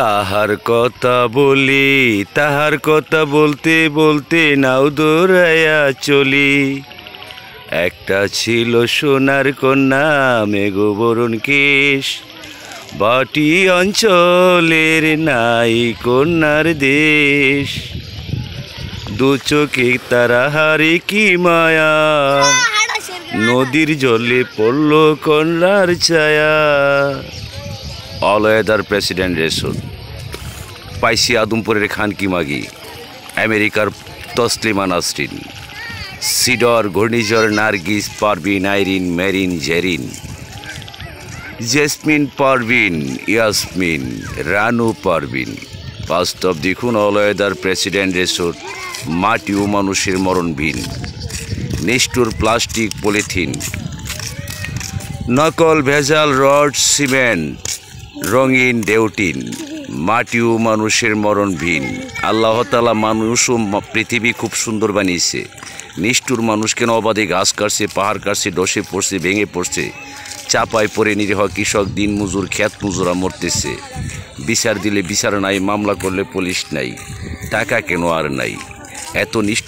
তাহার কথা বলি, তাহার কথা বলতে বলতে নাও দৌড়াইয়া চলি। একটা ছিল সোনার কন্যা মেঘবরণ কেশ, বাটি অঞ্চলের নাই কন্যার দেশ। দু চোখে তারা হারে কি মায়া, নদীর জলে পড়ল কন্যার ছায়া। অল ওয়েদার প্রেসিডেন্ট রেসুল পাইসি আদমপুরের খানকি মাগি, আমেরিকার তসলিমা নাসরিন, সিডর ঘূর্ণিঝড় নার্গিস পারভিন আইরিন মেরিন জেরিন, জেসমিন পারভিন ইয়াসমিন রানু পারভিন। বাস্তব দেখুন অল ওয়েদার প্রেসিডেন্ট রেসুল মাটি ও মানুষের মরণ ভিন। নিষ্ঠুর প্লাস্টিক পলিথিন, নকল ভেজাল রড সিমেন্ট, রঙিন ডেউটিন, মাটি ও মানুষের মরণ ভিন। আল্লাহ তাআলা মানুষ ও পৃথিবী খুব সুন্দর বানিয়েছে। নিষ্ঠুর মানুষ কেন অবাধে গাছ কাটছে, পাহাড় কাটছে, ডসে পড়ছে, ভেঙে পড়ছে, চাপায় পড়ে নিরীহ কৃষক, দিন মজুর, খ্যাত মজুরা মরতেছে। বিচার দিলে বিচার নাই, মামলা করলে পুলিশ নাই, টাকা কেন আর নাই। এত নিষ্ঠুর